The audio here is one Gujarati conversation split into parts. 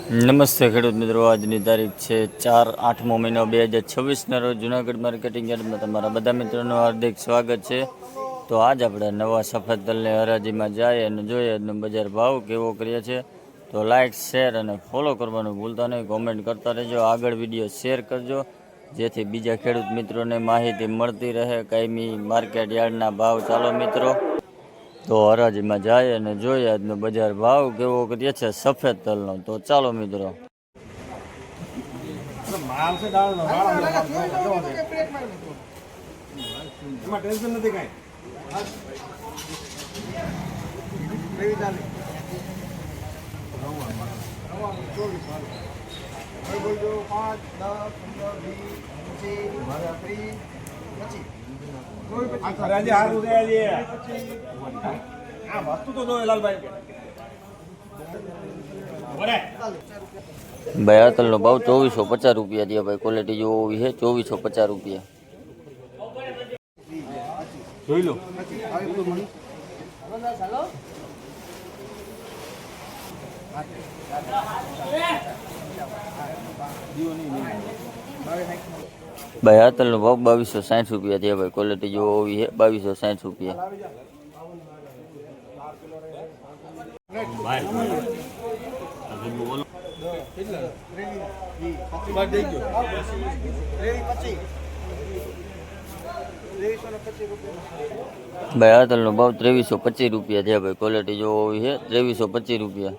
નમસ્તે ખેડૂત મિત્રો, આજની તારીખ છે 4/8મો મહિનો 2026ના રોજ જૂનાગઢ માર્કેટિંગ યાર્ડમાં તમારા બધા મિત્રોનું હાર્દિક સ્વાગત છે। તો આજ આપણે નવા સફેદ તલની હરાજીમાં જઈએ અને જોઈએ આજનો બજાર ભાવ કેવો કરીએ છે। તો લાઇક, શેર અને ફોલો કરવાનું ભૂલતા નહીં, કોમેન્ટ કરતા રહેજો, આગળ વિડીયો શેર કરજો જેથી બીજા ખેડૂત મિત્રોને માહિતી મળતી રહે કાયમી માર્કેટ યાર્ડના ભાવ। ચાલો મિત્રો, તો હરાજીમાં જાય અને જોઈએ આજનો બજાર ભાવ કેવો કરીએ છે સફેદ તલનો। તો ચાલો મિત્રો, ભાઈ આ તલનો ભાવ 2450 રૂપિયા થયા ભાઈ, ક્વોલિટી જો હોવી છે 2450 રૂપિયા જોઈ લો। ભાઈ આ તલનો ભાવ 2260 રૂપિયા થયા ભાઈ, ક્વોલિટી જો હોવી છે 2260 રૂપિયા। ભાઈ આ તલનો ભાવ 2325 રૂપિયા થયા ભાઈ, ક્વોલિટી જો હોવી છે 2325 રૂપિયા।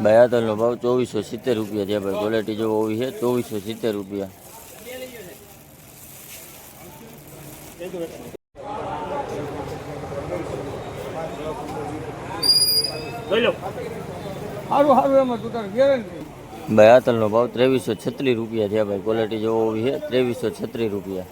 ભાઈ આ તલનો ભાવ 2470 રૂપિયા થયા ભાઈ, ક્વોલિટી જો હોવી છે 2470 રૂપિયા। ભાઈ આ તલનો ભાવ 2336 રૂપિયા થયા ભાઈ, ક્વોલિટી જો હોવી છે 2336 રૂપિયા।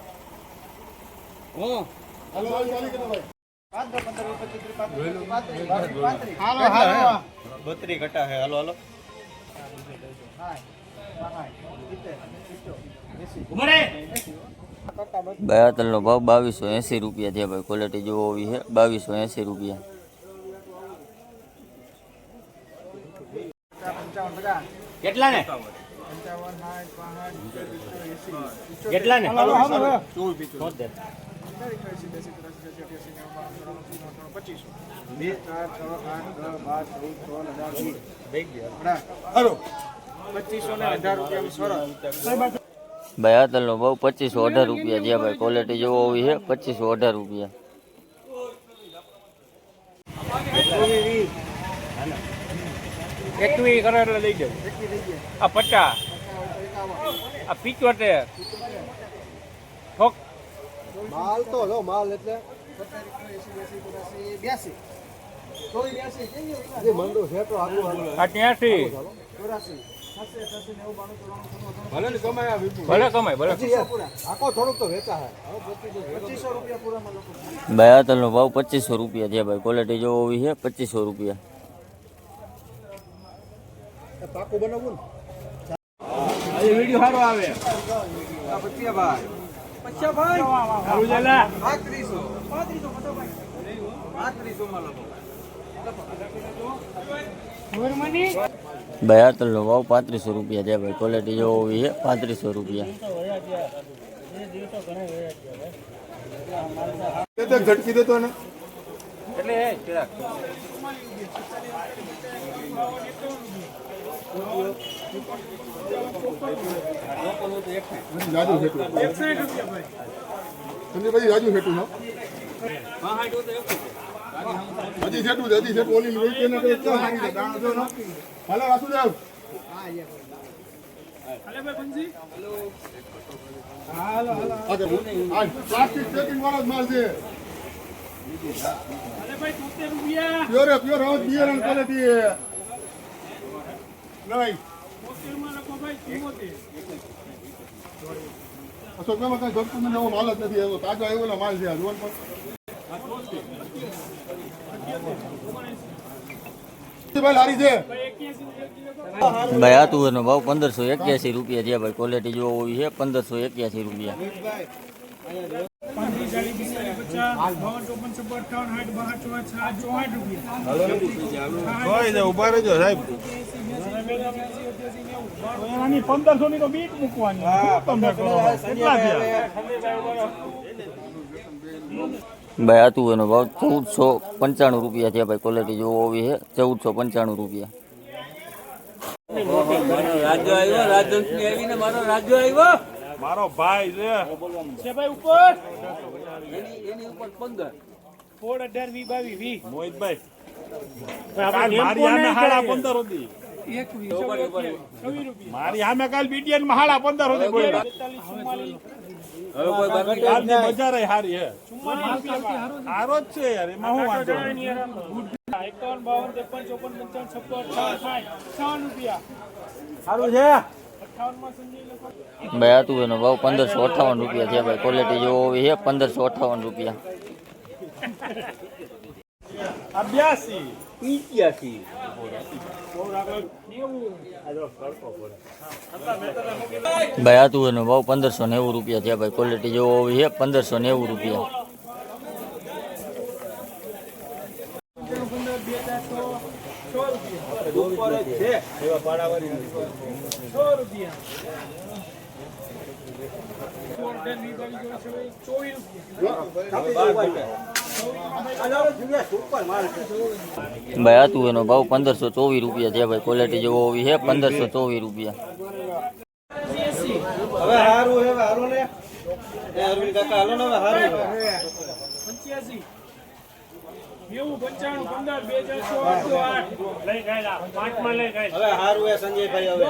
ભાઈ આ તલનો ભાવ 2280 રૂપિયા થયા ભાઈ, ક્વોલિટી જો હોવી છે 2280 રૂપિયા। કેટલા ને કેટલા ને ભાઈ આ તલનો ભાવ 2518 રૂપિયા થયા ભાઈ, ક્વોલિટી જો હોવી છે 2518 રૂપિયા। એકવી કરો એટલે લઈ જાવ। આ 50, આ 75 ઠોક માલ તો લો માલ એટલે મંડો છે તો આગળ આ 83 ભલે ને કમાયા ભલે કમાય ભલે આખો થોડુંક તો વેચા હે 2500 રૂપિયા પૂરામાં લોકો। ભાઈ આ તલનો ભાવ 2500 રૂપિયા થયા ભાઈ, ક્વોલિટી જો હોવી છે 2500 રૂપિયા। પાકું બનાવવું ને આ વિડિયો સારો આવે આ પચ્યા ભાઈ સારું ચાલે 3500 માં લોકો। ભાઈ આ તલનો ભાવ 3500 રૂપિયા થયા ભાઈ, ક્વોલિટી જો હોવી છે 3500 રૂપિયા। ઝટકી દેતો ને એટલે રાજુ ફેટું તમને પછી રાજુ ફેટું હો હજી ફેટું ઓલી રોઈ કે ના ક્યાં હારી દે દાણા જો ના હાલો વાસુદેવ હાલો આ પ્લાસ્ટિક પેકિંગ વાળો જ માલ છે। Pure house beer and quality નહીં અશોકભાઈ કઈ ઘટતું મને એવો માલ જ નથી આવ્યો, તાજો આવ્યો માલ છે આ જોન પર ભાઈ સારી છે ભાઈ આ તુવેરનો ભાવ 1581 રૂપિયા થયા ભાઈ. ક્વોલિટી જોવો હોય છે 1581 રૂપિયા. ઉભા રહેજો સાહેબ 1500 ની તો બીટ મૂકવાની તમે કેટલા થયા ભાઈ આ તુવેરનો ભાવ 1495 રૂપિયા થયા ભાઈ. ક્વોલિટી જોવો હોય છે 1495 રૂપિયા. મારો ભાઈ છે ભાઈ ઉપર એની ઉપર 15 4 18 22 મોહિતભાઈ મારી આમે હાડા 15 હતી મારી આમે કાલ બીટીએન માં હાડા 15 હતી કોઈ કાલની બજાર હારી હે હારો જ છે યાર એમાં હું વાંધો 51 52 53 54 55 56 58 રૂપિયા સારું છે ભાઈ આ તુવેરનો ભાવ 1558 રૂપિયા થયા ભાઈ. ક્વોલિટી જોવો હોય છે 1558 રૂપિયા. 82 85 ભાઈ આ તુવેરનો ભાવ 1590 રૂપિયા થયા ભાઈ. ક્વોલિટી જોવો હોય છે 1590 રૂપિયા. ભાઈ આ તુવેરનો ભાવ 1524 રૂપિયા થયા ભાઈ. ક્વોલિટી જોવો હોય છે 1524 રૂપિયા. હવે હારું હવે હારું ને અરવિંદ કાકા હાલો ને હવે હારું 85 90 95 15 2008 લઈ ગયેલા પાંચમાં લઈ ગયા હવે હારું હે સંજયભાઈ હવે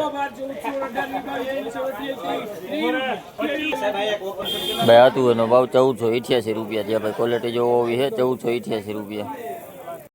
ભાઈ આ તુવેરનો ભાવ 1488 રૂપિયા થયા ભાઈ. ક્વોલિટી જોવો હોય છે 1488 રૂપિયા.